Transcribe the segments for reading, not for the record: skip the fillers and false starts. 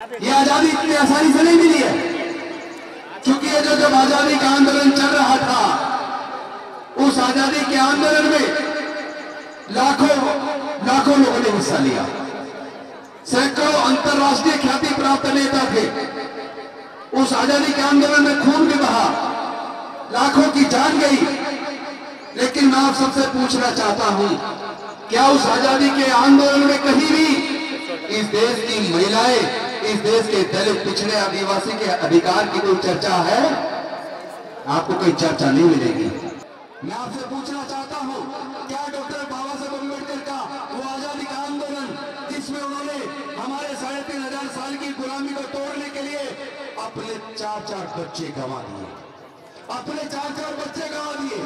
ये आजादी इतनी आसानी से नहीं मिली है, क्योंकि ये जब आजादी का आंदोलन चल रहा था, उस आजादी के आंदोलन में लाखों लोगों ने हिस्सा लिया। सैकड़ों अंतर्राष्ट्रीय ख्याति प्राप्त नेता थे। उस आजादी के आंदोलन में खून भी बहा, लाखों की जान गई। लेकिन मैं आप सबसे पूछना चाहता हूं, क्या उस आजादी के आंदोलन में कहीं भी इस देश की महिलाएं, इस देश के दलित, पिछड़े, आदिवासी के अधिकार की कोई चर्चा है? आपको कोई चर्चा नहीं मिलेगी। मैं आपसे पूछना चाहता हूं, क्या डॉक्टर बाबा साहब अम्बेडकर का वो आजादी का आंदोलन, जिसमें उन्होंने हमारे 3500 साल की गुलामी को तोड़ने के लिए अपने 4 बच्चे गंवा दिए, अपने 4 बच्चे गंवा दिए।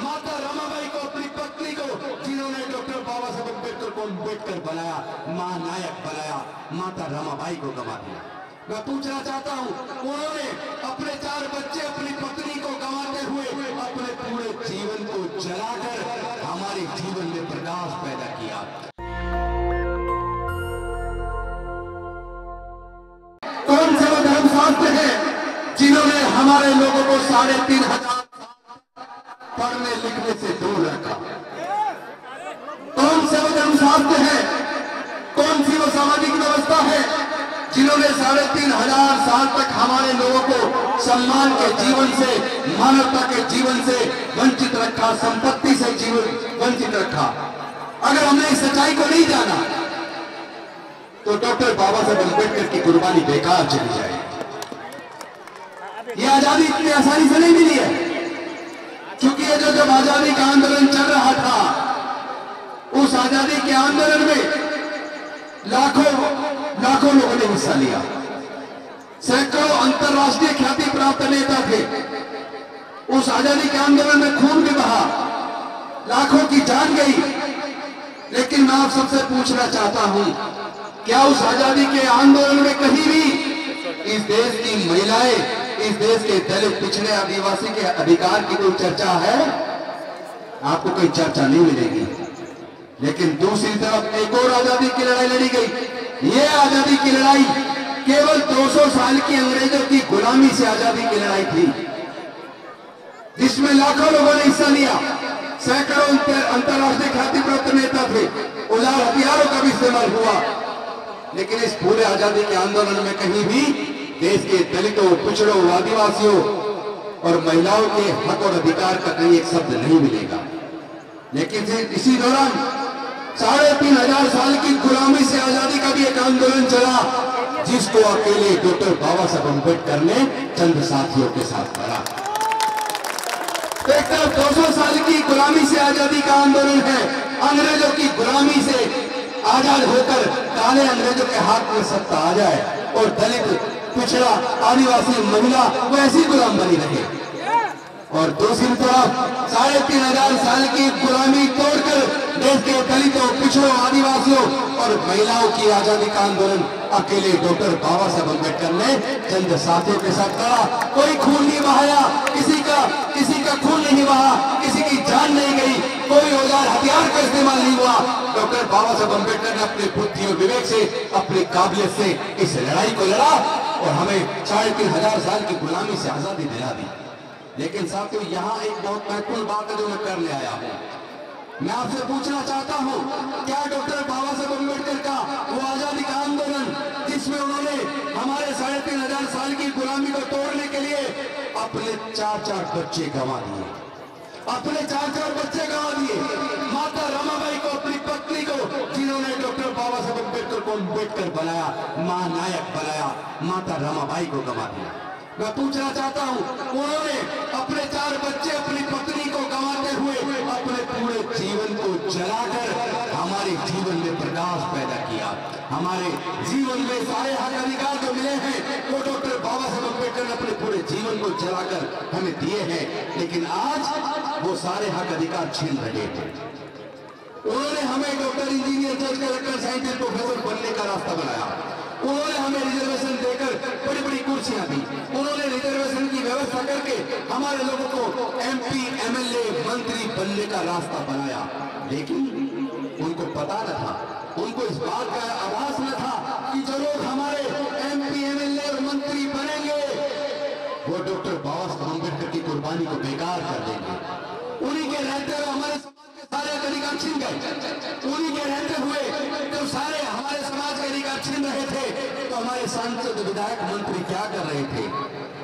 माता रमाबाई को, अपनी पत्नी को, जिन्होंने डॉक्टर बाबा साहब अम्बेडकर को अम्बेडकर बनाया, महानायक बनाया, माता रमाबाई को गंवा दिया। मैं पूछना चाहता हूं, उन्होंने अपने 4 बच्चे, अपनी पत्नी को गंवाते हुए अपने पूरे जीवन को जलाकर हमारे जीवन में प्रकाश पैदा किया। कौन से वो धर्मशास्त्र हैं जिन्होंने हमारे लोगों को 3500 पढ़ने लिखने से दूर रखा? कौन से वो धर्मशास्त्र हैं, कौन सी वो सामाजिक व्यवस्था है जिन्होंने 3500 साल तक हमारे लोगों को सम्मान के जीवन से, मानवता के जीवन से वंचित रखा, संपत्ति से जीवन वंचित रखा? अगर हमने इस सच्चाई को नहीं जाना तो डॉक्टर बाबा साहब अम्बेडकर की कुर्बानी बेकार चली जाएगी। ये आजादी इतनी आसानी से नहीं मिली है, क्योंकि ये जब आजादी का आंदोलन चल रहा था, उस आजादी के आंदोलन में लाखों लोगों ने हिस्सा लिया। सैकड़ों अंतर्राष्ट्रीय ख्याति प्राप्त नेता थे। उस आजादी के आंदोलन में खून भी बहा, लाखों की जान गई। लेकिन मैं आप सबसे पूछना चाहता हूं, क्या उस आजादी के आंदोलन में कहीं भी इस देश की महिलाएं, इस देश के दलित, पिछड़े, आदिवासी के अधिकार की कोई चर्चा है? आपको कोई चर्चा नहीं मिलेगी। लेकिन दूसरी तरफ एक और आजादी की लड़ाई लड़ी गई। ये आजादी की लड़ाई केवल 200 साल की अंग्रेजों की गुलामी से आजादी की लड़ाई थी, जिसमें लाखों लोगों ने हिस्सा लिया। सैकड़ों अंतर्राष्ट्रीय ख्याति प्राप्त नेता थे। उदार हथियारों का भी इस्तेमाल हुआ। लेकिन इस पूरे आजादी के आंदोलन में कहीं भी देश के दलितों, पिछड़ों, आदिवासियों और महिलाओं के हक और अधिकार का कहीं एक शब्द नहीं मिलेगा। लेकिन इसी दौरान 3500 साल की गुलामी से आजादी का भी एक आंदोलन चला, जिसको अकेले डॉक्टर बाबा साहब अम्बेडकर ने चंद साथियों के साथ लड़ा। एक तरफ 200 साल की गुलामी से आजादी का आंदोलन है, अंग्रेजों की गुलामी से आजाद होकर काले अंग्रेजों के हाथ में सत्ता आ जाए और दलित, पिछड़ा, आदिवासी, महिला वो ऐसी गुलाम बनी रहे। और दूसरी तरफ 3500 साल की गुलामी तोड़कर देश के दलितों, पिछड़ों, आदिवासियों और महिलाओं की आजादी का आंदोलन अकेले डॉक्टर बाबा साहब अम्बेडकर ने चंद साथियों के साथ लड़ा। कोई खून नहीं बहाया, किसी का खून नहीं बहा, किसी की जान नहीं गई, कोई औजार हथियार का इस्तेमाल नहीं हुआ। डॉक्टर बाबा साहब अम्बेडकर ने अपनी बुद्धि और विवेक से, अपनी काबिलियत से इस लड़ाई को लड़ा और हमें 3500 साल की गुलामी से आजादी दिला दी। लेकिन साथियों, यहाँ एक बहुत महत्वपूर्ण बात है जो मैं कर ले आया हूँ। मैं आपसे पूछना चाहता हूँ, क्या डॉक्टर बाबा साहब अम्बेडकर का वो आजादी का आंदोलन, जिसमें उन्होंने हमारे 3500 साल की गुलामी को तोड़ने के लिए अपने 4 बच्चे गंवा दिए, अपने 4 बच्चे गंवा दिए। माता रमाबाई को, अपनी पत्नी को, जिन्होंने डॉक्टर बाबा साहब अम्बेडकर को अम्बेडकर बनाया, महानायक बनाया, माता रमाबाई को गंवा दिया। मैं पूछना चाहता हूं, उन्होंने अपने 4 बच्चे, अपनी पत्नी को गंवाते हुए अपने पूरे जीवन को जलाकर हमारे जीवन में प्रकाश पैदा किया। हमारे जीवन में सारे हक अधिकार जो मिले हैं वो डॉक्टर बाबा साहब अम्बेडकर ने अपने पूरे जीवन को जलाकर हमें दिए हैं। लेकिन आज वो सारे हक अधिकार छीन रहे थे। उन्होंने हमें डॉक्टर, इंजीनियर, जज, कलेक्टर, साइंटिस्ट, प्रोफेसर बनने का रास्ता बनाया। उन्होंने हमें रिजर्वेशन देकर बड़ी बड़ी कुर्सियां दी। उन्होंने रिजर्वेशन की व्यवस्था करके हमारे लोगों को MP, MLA, मंत्री बनने का रास्ता बनाया। लेकिन उनको पता न था, उनको इस बात का आभास न था कि जो लोग हमारे जवानी को बेकार कर देंगे। उन्हीं के रहते हुए हमारे समाज के सारे अधिकार छीन गए। उन्हीं के रहते हुए तो सारे हमारे समाज के अधिकार छीन रहे थे, तो हमारे सांसद विधायक मंत्री क्या कर रहे थे?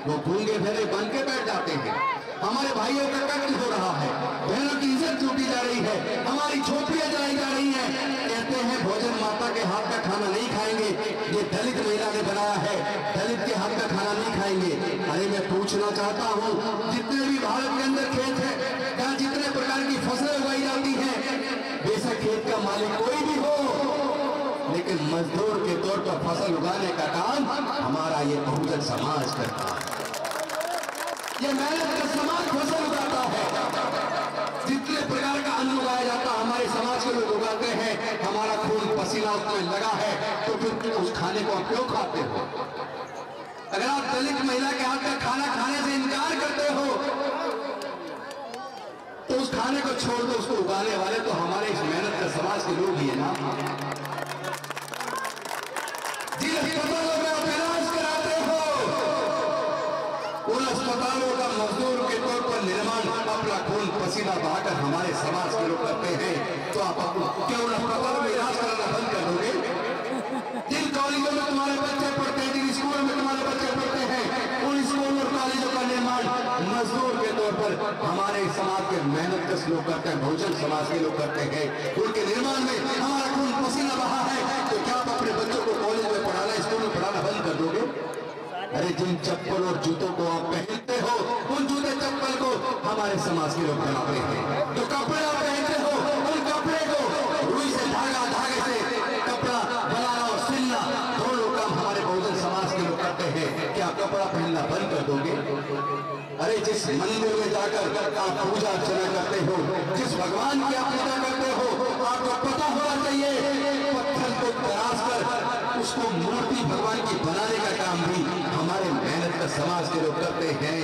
वो गूंगे बहरे बन के बैठ जाते हैं। हमारे भाइयों का कत्ल हो रहा है, बहनों की इज्जत लूटी जा रही है, हमारी झोपड़ियां जलाई जा रही हैं। कहते हैं भोजन माता के हाथ का खाना नहीं खाएंगे, ये दलित महिला ने बनाया है, दलित के हाथ का खाना नहीं खाएंगे। अरे मैं पूछना चाहता हूँ, जितने भी भारत के अंदर खेत है, जहाँ जितने प्रकार की फसलें उगाई जाती हैं, बेशक खेत का मालिक कोई भी हो, लेकिन मजदूर के तौर पर फसल उगाने का काम हमारा ये बहुजन समाज करता है। ये मेहनत का समाज फसल उगाता है। जितने प्रकार का अन्न उगाया जाता हमारे समाज के लोग उगाते हैं। हमारा खून पसीना उसमें लगा है, तो फिर उस खाने को आप क्यों खाते हो? अगर आप दलित महिला के हाथ का खाना खाने से इनकार करते हो, तो उस खाने को छोड़ दो, उसको उगाने वाले तो हमारे इस मेहनत का समाज के लोग ही है ना। जिन अस्पतालों में आप इलाज कराते हो, उन अस्पतालों का मजदूर के तौर पर निर्माण अपना खून पसीना बहाकर हमारे समाज के लोग करते हैं, तो आप क्या उन अस्पतालों में इलाज कराना बंद कर दोगे? जिन कॉलेजों में तुम्हारे बच्चे पढ़ते हैं, जिन स्कूलों में तुम्हारे बच्चे पढ़ते हैं, उन स्कूल और कॉलेजों का निर्माण मजदूर के तौर पर हमारे समाज के मेहनत कश लोग करते हैं, बहुजन समाज के लोग करते हैं। उनके निर्माण में हमारा खून पसीना बहा है, तो क्या आप अपने बच्चों को कॉलेज में पढ़ाना, स्कूल में पढ़ाना बंद कर दोगे? अरे जिन चप्पल और जूतों को आप पहनते हो, उन जूते चप्पल को हमारे समाज के लोग बनाते हैं। जो कपड़े आप पहनते हो, उन कपड़े को रुई से धागा, धागे से कपड़ा बनाना और सिलना, दोनों काम हमारे बहुजन समाज के लोग करते हैं। क्या कपड़ा पहनना बंद कर दोगे? अरे जिस मंदिर में जाकर आप पूजा अर्चना करते हो, जिस भगवान की आप पूजा करते हो, आपको पता होना चाहिए पत्थर को तराश कर उसको मूर्ति भगवान की बनाने का काम भी हमारे मेहनत का समाज के लोग करते हैं।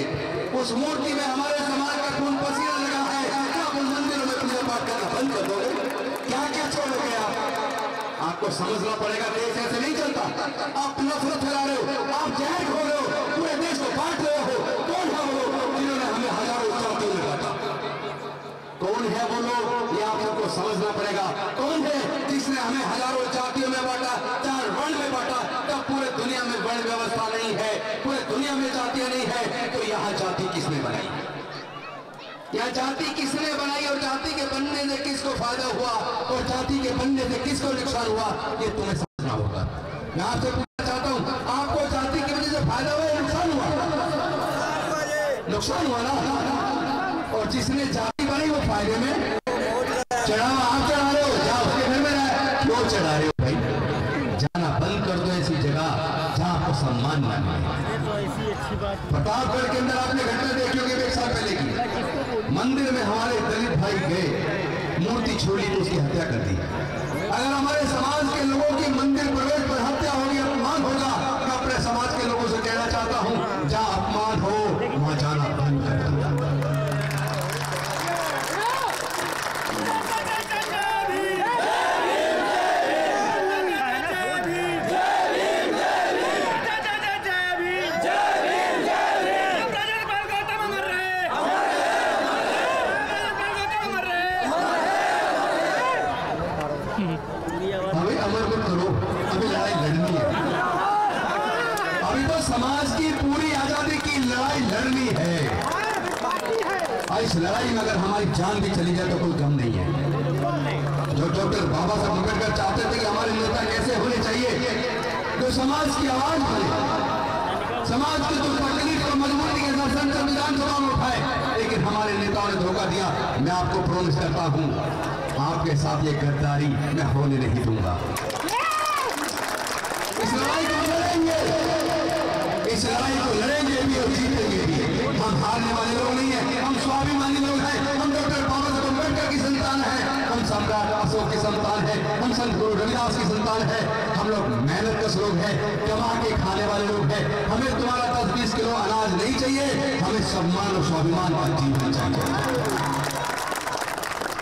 उस मूर्ति में हमारे समाज का खून पसीना लगा है, क्या आप उन मंदिरों में पूजा पाठ करना बंद कर दोगे? क्या क्या छोड़ोगे आप? आपको समझना पड़ेगा, देश ऐसे नहीं चलता। आप नफरत फैला रहे हो, आप जहर खो रहे हो, पूरे देश को बांट रहे हो। कौन है वो लोग जिन्होंने हमें हजारों जातियों में बांटा? कौन है वो लोग, ये आप सबको समझना पड़ेगा। कौन है जिसने हमें हजारों जातियों में बांटा, 4 वर्ण में बांटा? तब पूरे दुनिया में वर्ण व्यवस्था नहीं है, पूरे दुनिया में जातियां नहीं है, तो यहाँ जाति किसने बनाई? यहाँ जाति किसने बनाई और जाति के बनने से किसको फायदा हुआ और जाति के बनने से किसको नुकसान हुआ, ये तुम्हें समझना होगा। मैं आपसे पूछना चाहता हूँ, आपको जाति की वजह से फायदा हुआ या नुकसान हुआ? नुकसान हुआ ना। और जिसने जाति बनाई वो फायदे में चढ़ावा आप चढ़ा रहे हो, जाओ उसके घर में रहे, क्यों चढ़ा रहे हो भाई? जाना बंद कर दो ऐसी जगह जहाँ आपको सम्मान ना मिले। प्रतापगढ़ के अंदर आपने घटना देखी होगी 1 साल पहले की। मंदिर में हमारे दलित भाई गए, मूर्ति छोड़ी तो उसकी हत्या कर दी। अगर हमारे समाज के लोगों की मंदिर प्रवेश पर हत्या होगी, अपमान होगा, मैं अपने समाज के लोगों से कहना चाहता हूँ, जहाँ अपमान हो वहां जाना बंद कर दो। समाज की पूरी आजादी की लड़ाई लड़नी है। इस लड़ाई में अगर हमारी जान भी चली जाए तो कोई गम नहीं है। जो डॉक्टर बाबा साहब अम्बेडकर चाहते थे कि हमारे नेता कैसे होने चाहिए, जो समाज की आवाज बने, समाज की जो तकलीफ और मजबूरी के साथ संविधान सभा में उठाए, लेकिन हमारे नेताओं ने धोखा दिया। मैं आपको प्रॉमिस करता हूं, आपके साथ ये गद्दारी मैं होने नहीं दूंगा। इस लड़ाई को लड़ेंगे, इस लड़ाई को लड़ेंगे भी और जीतेंगे भी। हम हारने वाले लोग नहीं हैं, हम स्वाभिमानी लोग हैं। हम डॉक्टर बाबा साहब अम्बेडकर की संतान हैं, हम सम्राट अशोक की संतान हैं, हम संत गुरु रविदास की संतान हैं। हम लोग मेहनत कश लोग हैं, कमा के खाने वाले लोग हैं। हमें तुम्हारा 10-20 किलो अनाज नहीं चाहिए, हमें सम्मान और स्वाभिमान का जीवन चाहिए।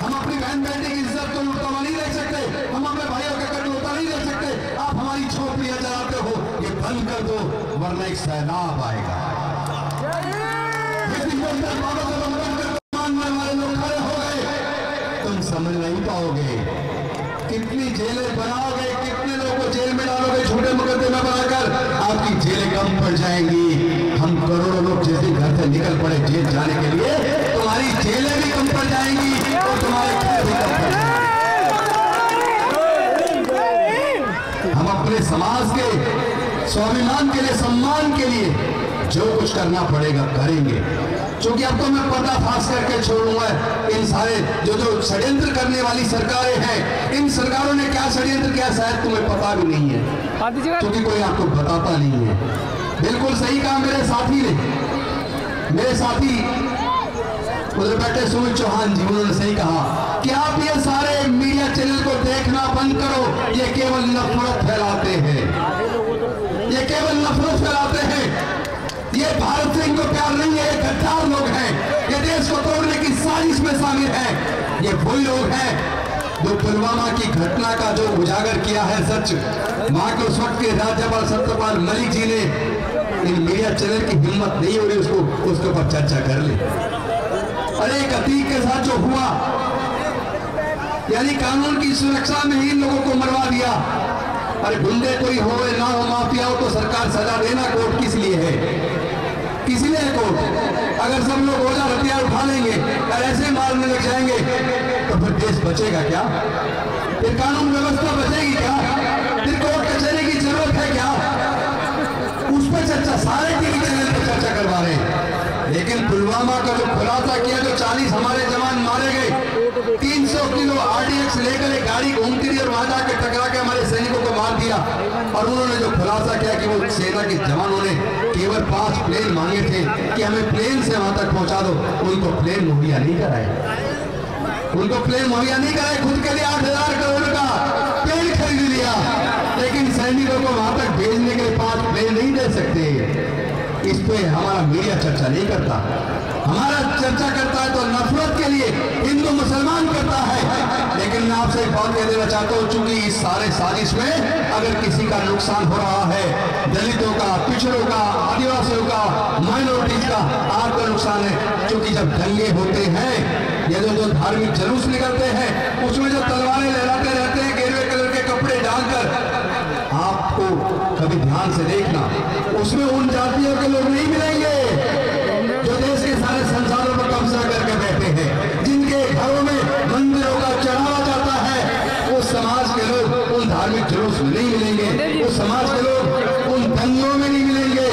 हम अपनी बहन बेटी की इज्जत को लुटता नहीं रह सकते, हम अपने भाइयों के कट लुटता नहीं रह सकते। आप हमारी झोपड़ियां जलाते हो, ये बंद कर दो, वरना एक सैलाब आएगा। डॉक्टर बाबा साहब अम्बेडकर को मानने वाले लोग खड़े हो गए, तुम समझ नहीं पाओगे कितनी जेलें बनाओगे, कितने लोगों को जेल में डालोगे झूठे मुकदमे बनाकर, आपकी जेलें कम पड़ जाएंगी। हम करोड़ों लोग जिस दिन घर से निकल पड़े जेल जाने के लिए, तुम्हारी जेलें भी कम पड़ जाएंगी और तुम्हारे घर भी कम पड़ जाएंगे। हम अपने समाज के स्वाभिमान के लिए, सम्मान के लिए जो कुछ करना पड़ेगा करेंगे, क्योंकि अब तो मैं पर्दाफाश करके छोड़ूंगा इन सारे जो षड्यंत्र करने वाली सरकारें हैं। इन सरकारों ने क्या षड्यंत्र किया शायद तुम्हें पता भी नहीं है, क्योंकि कोई आपको बताता नहीं है। बिल्कुल सही कहा मेरे साथी ने, मेरे साथी उधर बैठे सुमित चौहान जी, उन्होंने सही कहा कि आप ये सारे मीडिया चैनल को देखना बंद करो, ये केवल नफरत फैलाते हैं, ये केवल नफरत फैलाते हैं। ये भारत से इनको प्यार नहीं है, ये गद्दार लोग हैं, ये देश को तोड़ने की साजिश में शामिल हैं। ये वही लोग हैं जो पुलवामा की घटना का जो उजागर किया है सच, वहां के उस वक्त के राज्यपाल सत्यपाल मलिक जी ने इन मीडिया चैनल की हिम्मत नहीं हो रही उसके ऊपर चर्चा कर ली। अरे एक अतीक के साथ जो हुआ, यानी कानून की सुरक्षा में ही इन लोगों को मरवा दिया। अरे गुंडे कोई हो ना हो, माफिया हो, तो सरकार सजा देना, कोर्ट किस लिए है, किस लिए कोर्ट? अगर सब लोग औजार हथियार उठा लेंगे और ऐसे मारने लग जाएंगे तो फिर देश बचेगा क्या? फिर कानून व्यवस्था बचेगी क्या? फिर कोर्ट कचहरी की जरूरत है क्या? उस पर चर्चा सारे टीवी चैनल पर चर्चा करवा रहे हैं। लेकिन पुलवामा का जो खुलासा किया, जो 40 हमारे जवान मारे गए, 300 किलो RDX लेकर एक गाड़ी घूमती रही और वहां जाकर टकरा के हमारे सैनिकों को मार दिया। और उन्होंने जो खुलासा किया कि वो सेना के जवानों ने केवल 5 प्लेन मांगे थे कि हमें प्लेन से वहां तक पहुंचा दो, उनको प्लेन मुहैया नहीं कराए, उनको प्लेन मुहैया नहीं कराए। खुद के लिए 8,000 करोड़ का प्लेन खरीद लिया, लेकिन सैनिकों को वहां तक भेजने के लिए 5 प्लेन नहीं दे सकते। इस पे हमारा मीडिया चर्चा नहीं करता, हमारा चर्चा करता है तो नफरत के लिए हिंदू मुसलमान करता है। लेकिन मैं आपसे एक बात कह देना चाहता हूँ, चूंकि इस सारे साजिश में अगर किसी का नुकसान हो रहा है, दलितों का, पिछड़ों का, आदिवासियों का, माइनॉरिटीज का, आपका नुकसान है। क्योंकि जब दंगे होते हैं, ये जो धार्मिक जुलूस निकलते हैं, उसमें जो तलवारें लहराते रहते हैं गेरुए कलर के कपड़े डालकर, आपको कभी ध्यान से देखना, उसमें उन जातियों के लोग नहीं मिलेंगे जो देश के सारे संसाधनों पर कब्जा करके बैठे हैं, जिनके घरों में मंदिरों का चढ़ावा जाता है। वो समाज के लोग उन धार्मिक जुलूस में नहीं मिलेंगे, वो समाज के लोग उन दंगों में नहीं मिलेंगे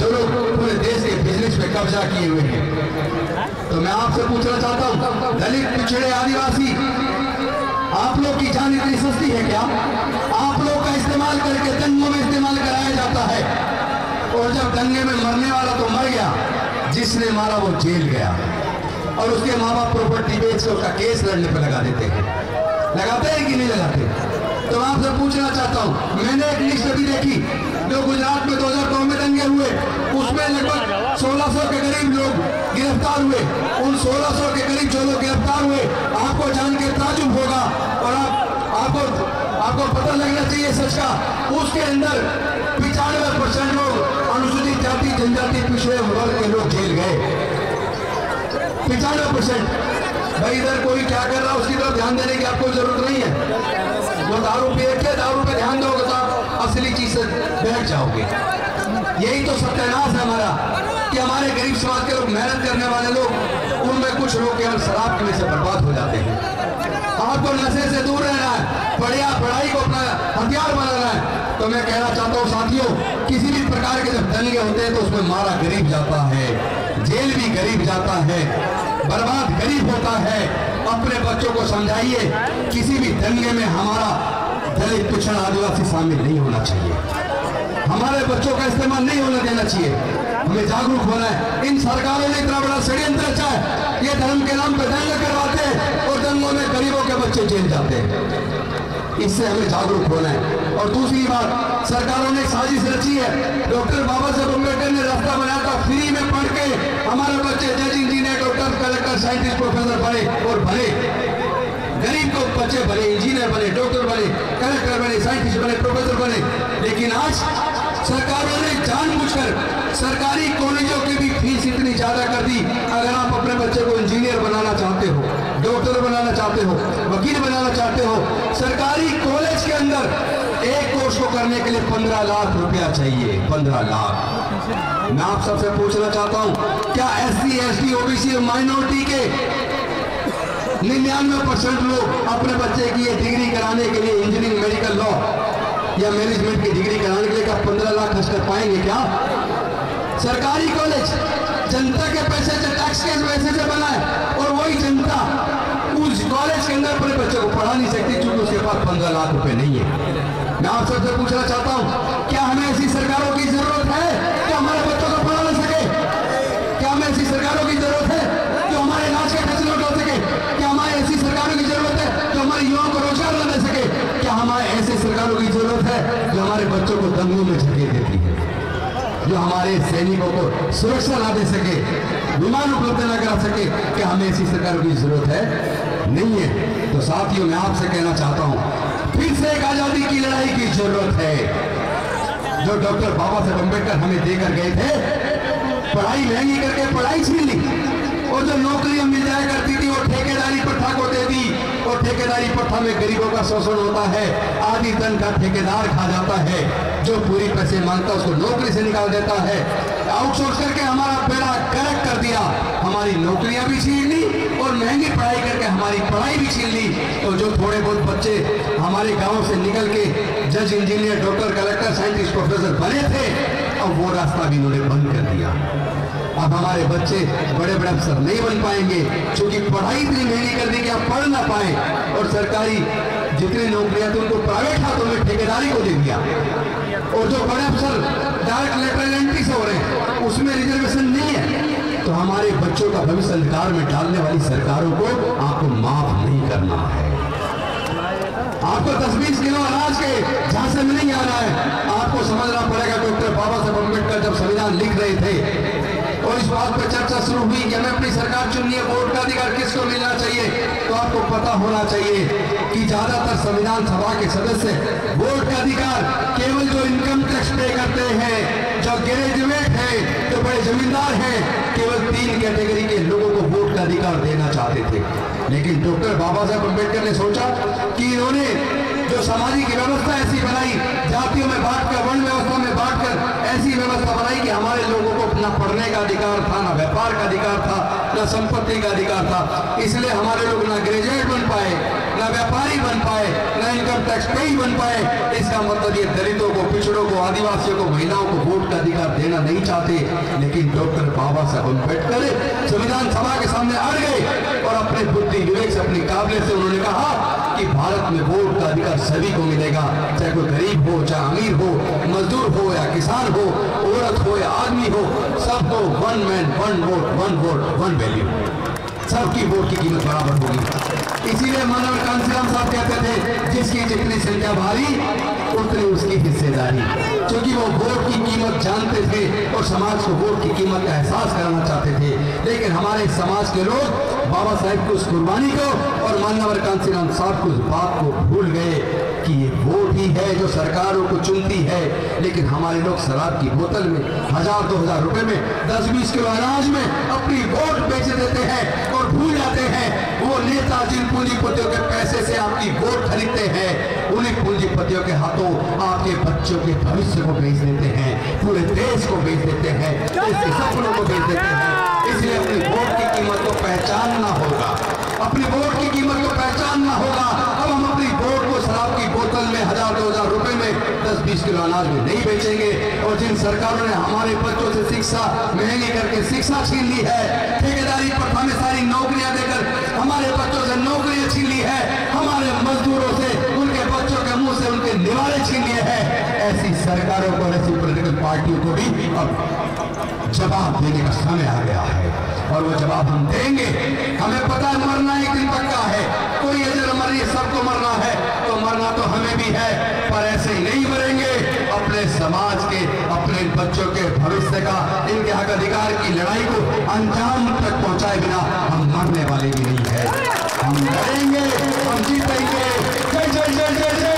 जो लोग पूरे देश के बिजनेस पे कब्जा किए हुए हैं। तो मैं आपसे पूछना चाहता हूँ, दलित, पिछड़े, आदिवासी, आप लोग की जान इतनी सस्ती है क्या? आप लोग का इस्तेमाल करके दंगों में इस्तेमाल कराया जाता है, और जब दंगे में मरने वाला तो मर गया, जिसने मारा वो जेल गया, और उसके माँ बाप प्रॉपर्टी बेच के उसका केस लड़ने पर लगा देते हैं। लगाते हैं कि नहीं लगाते? तो मैं आपसे पूछना चाहता हूँ, मैंने एक लिस्ट अभी देखी जो गुजरात में 2009 में दंगे हुए, उसमें लगभग 1600 के करीब लोग गिरफ्तार हुए। उन 1600 के करीब जो लोग गिरफ्तार हुए, आपको जान के ताजुब होगा और आपको पता लगना चाहिए सच का, उसके अंदर 95% लोग अनुसूचित जाति, जनजाति, पिछड़े वर्ग के लोग जेल गए। 95%। भाई इधर कोई क्या कर रहा है उसकी तरफ ध्यान देने की आपको जरूरत नहीं है। जो दारू पिए थे, दारू पे ध्यान दोगे तो असली चीज से बैठ जाओगे। यही तो सत्यानाश है हमारा, कि हमारे गरीब समाज के लोग, मेहनत करने वाले लोग, उनमें कुछ लोग केवल शराब की वजह से बर्बाद हो जाते हैं। आपको नशे से दूर रहना है, बढ़िया पढ़ाई को अपना हथियार बनाना है। तो मैं कहना चाहता हूँ साथियों, किसी भी प्रकार के जब दंगे होते हैं तो उसमें मारा गरीब जाता है, जेल भी गरीब जाता है, बर्बाद गरीब होता है। अपने बच्चों को समझाइए, किसी भी दंगे में हमारा दलित, पिछड़ा, आदिवासी शामिल नहीं होना चाहिए, हमारे बच्चों का इस्तेमाल नहीं होने देना चाहिए। हमें जागरूक होना है। इन सरकारों ने इतना बड़ा षड्यंत्र रचा है, ये धर्म के नाम पर दंगे करवाते हैं और दंगों में गरीबों के बच्चे जेल जाते हैं। इससे हमें जागरूक होना है। और दूसरी बात, सरकारों ने साजिश रची है। डॉक्टर बाबा साहब अम्बेडकर ने रास्ता बनाया था, फ्री में पढ़ के हमारे बच्चे जज, engineer, doctor, collector, scientist, professor बने और बने। गरीब को बच्चे बने, इंजीनियर बने, डॉक्टर बने, कलेक्टर बने, साइंटिस्ट बने, प्रोफेसर बने। लेकिन आज सरकारों ने जानबूझकर सरकारी कॉलेजों की भी फीस इतनी ज्यादा कर दी। अगर आप अपने बच्चे को इंजीनियर बनाना चाहते हो, डॉक्टर बनाना चाहते हो, वकील बनाना चाहते हो, सरकारी कॉलेज के अंदर एक कोर्स को करने के लिए 15 लाख रुपया चाहिए। 15 लाख। मैं आप सबसे पूछना चाहता हूं, क्या SC, ST, OBC और माइनॉरिटी के 99% लोग अपने बच्चे की ये डिग्री कराने के लिए, इंजीनियरिंग, मेडिकल, लॉ या मैनेजमेंट की डिग्री कराने के लिए क्या 15 लाख खर्च कर पाएंगे? क्या सरकारी कॉलेज जनता के पैसे से, टैक्स के पैसे से बना है, और वही जनता उस कॉलेज के अंदर अपने बच्चे को पढ़ा नहीं सकती क्योंकि उसके पास 15 लाख रुपए नहीं है। मैं आप सबसे पूछना चाहता हूं, क्या हमें ऐसी सरकारों की जरूरत है जो हमारे बच्चों को पढ़ा नहीं सके? क्या हमें ऐसी सरकारों की जरूरत है जो हमारे इलाज के खर्च उठा सके? क्या हमारे ऐसी सरकारों की जरूरत है जो हमारे युवाओं को रोजगार न दे सके? क्या हमारे ऐसी सरकारों की जरूरत है जो हमारे बच्चों को दंगों में झकेल देती है, जो हमारे सैनिकों को सुरक्षा ना दे सके, विमान उपलब्ध ना करा सके? क्या हमें ऐसी सरकारों की जरूरत है? नहीं है। तो साथियों, मैं आपसे कहना चाहता हूं, फिर से एक आजादी की लड़ाई की जरूरत है जो डॉक्टर बाबा साहेब अम्बेडकर हमें देकर गए थे। पढ़ाई महंगी करके पढ़ाई छीन ली, और जो नौकरियां मिल जाया करती थी वो ठेकेदारी प्रथा को दे दी, और ठेकेदारी प्रथा में गरीबों का शोषण होता है। आधी धन का ठेकेदार खा जाता है, जो पूरी पैसे मांगता है उसको नौकरी से निकाल देता है। आउटसोर्स करके हमारा बेड़ा गर्क कर दिया, हमारी नौकरियां भी छीन ली और महंगी पढ़ाई करके हमारी पढ़ाई भी छीन ली। तो जो थोड़े बहुत बच्चे हमारे गांव से निकल के जज, engineer, doctor, collector, scientist, professor बने थे, अब वो रास्ता भी इन्होंने बंद कर दिया। अब हमारे बच्चे बड़े बड़े अफसर नहीं बन पाएंगे क्योंकि पढ़ाई इतनी महंगी कर दी कि आप पढ़ ना पाए, और सरकारी जितनी नौकरियां थी उनको प्राइवेट हाथों में ठेकेदारी को दे दिया, और जो बड़े अफसर डायरेक्ट लेटरल एंट्री से हो रहे हैं उसमें रिजर्वेशन नहीं है। तो हमारे बच्चों का भविष्य अंधकार में डालने वाली सरकारों को आपको माफ नहीं करना है। आपको 10-20 किलो अनाज के झांसे में नहीं आना है। आपको समझना पड़ेगा, डॉक्टर बाबा साहेब अम्बेडकर जब संविधान लिख रहे थे और इस बात पर चर्चा शुरू हुई कि हमें अपनी सरकार चुननी है, वोट का अधिकार किसको मिलना चाहिए, तो आपको पता होना चाहिए कि ज्यादातर संविधान सभा के सदस्य वोट का अधिकार केवल जो इनकम टैक्स पे करते हैं, जो ग्रेजुएट है, जो बड़े जमींदार हैं, केवल 3 कैटेगरी के लोगों को वोट का अधिकार देना चाहते थे। लेकिन डॉक्टर बाबा साहेब अम्बेडकर ने सोचा कि इन्होंने जो सामाजिक व्यवस्था ऐसी बनाई, जातियों में बांटकर, वर्ण व्यवस्था में बांटकर ऐसी व्यवस्था बनाई कि हमारे लोगों को न पढ़ने का अधिकार था, न व्यापार का अधिकार था, न संपत्ति का अधिकार था। इसलिए हमारे लोग न ग्रेजुएट बन पाए, न व्यापारी बन पाए, न इनकम टैक्स पेई बन पाए। इसका मतलब ये दलितों को, पिछड़ों को, आदिवासियों को, महिलाओं को वोट का अधिकार देना नहीं चाहते। लेकिन डॉक्टर बाबा साहब अम्बेडकर संविधान सभा के सामने अड़ गए और अपने बुद्धि विवेक से, अपनी काबिलियत से उन्होंने कहा कि भारत में वोट का अधिकार सभी को मिलेगा, चाहे कोई गरीब हो, चाहे अमीर हो, मजदूर हो या किसान हो, औरत हो या आदमी हो, सबको 1 मैन 1 वोट 1 वोट 1 वैल्यू, सबकी वोट की कीमत बराबर होगी। इसीलिए मानव कांसीराम साहब कहते थे, जिसकी जितनी संख्या भारी उतनी उसकी हिस्सेदारी, क्योंकि वो वोट की कीमत जानते थे और समाज को वोट की कीमत का एहसास कराना चाहते थे। लेकिन हमारे समाज के लोग बाबा साहेब की उस कुर्बानी को और मान्यवर कांसीराम साहब को उस बात को भूल गए कि ये वोट ही है जो सरकारों को चुनती है। लेकिन हमारे लोग शराब की बोतल में 1000-2000 रुपए में, 10-20 किलो अनाज में अपनी वोट बेच देते हैं और भूल जाते हैं वो नेता जिन पूंजीपतियों के पैसे से आपकी वोट खरीदते हैं, उन्हीं पूंजीपतियों के हाथों आपके बच्चों के भविष्य को बेच देते हैं, पूरे देश को बेच देते हैं, देश के सपनों को बेच देते हैं। इसलिए अपनी वोट की कीमत को पहचानना होगा, अपनी वोट की कीमत को पहचानना होगा। अब हम अपनी वोट को शराब की बोतल में 1000-2000 रुपए में 10-20 किलो अनाज में नहीं बेचेंगे। और जिन सरकारों ने हमारे बच्चों से शिक्षा महंगी करके शिक्षा छीन ली है, ठेकेदारी प्रथा में सारी नौकरियां देकर हमारे बच्चों से नौकरियां छीन ली है, हमारे मजदूरों से, उनके बच्चों के मुंह से उनके निवाले छीन लिए हैं, ऐसी सरकारों को, ऐसी पॉलिटिकल पार्टियों को भी अब जवाब देने का समय आ गया है और वो जवाब हम देंगे। हमें पता है मरना एक दिन पक्का है, कोई अजर मरी, सबको मरना है, तो मरना तो हमें भी है, पर ऐसे ही नहीं मरेंगे। अपने समाज के, अपने बच्चों के भविष्य का, इनके हक अधिकार की लड़ाई को अंजाम तक पहुंचाए बिना हम मरने वाले भी नहीं है। हम लड़ेंगे, हम जीतेंगे। जय जय जय जय जय।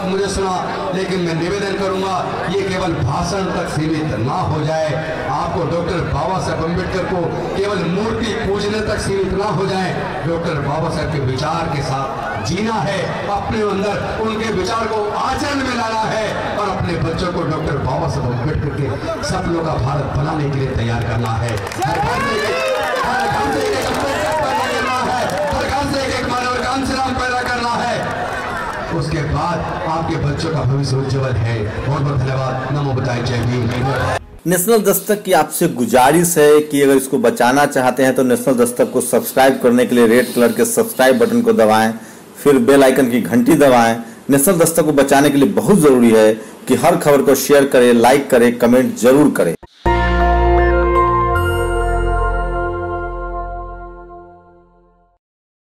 मुझे सुना, लेकिन मैं निवेदन करूंगा ये केवल भाषण तक सीमित ना हो जाए। आपको डॉक्टर बाबा साहब अम्बेडकर को केवल मूर्ति पूजने तक सीमित ना हो जाए। डॉक्टर बाबा साहब के विचार के साथ जीना है, अपने अंदर उनके विचार को आचरण में लाना है और अपने बच्चों को डॉक्टर बाबा साहब अम्बेडकर के सपनों का भारत बनाने के लिए तैयार करना है। हर घर से एक मानव पैदा करना है। उसके बाद आपके बच्चों का भविष्य उज्जवल है। बहुत बहुत धन्यवाद। नमो बुद्धाय, जय भीम। नेशनल दस्तक की आपसे गुजारिश है कि अगर इसको बचाना चाहते हैं तो नेशनल दस्तक को सब्सक्राइब करने के लिए रेड कलर के सब्सक्राइब बटन को दबाएं, फिर बेल आइकन की घंटी दबाएं। नेशनल दस्तक को बचाने के लिए बहुत जरूरी है कि हर खबर को शेयर करें, लाइक करें, कमेंट जरूर करें।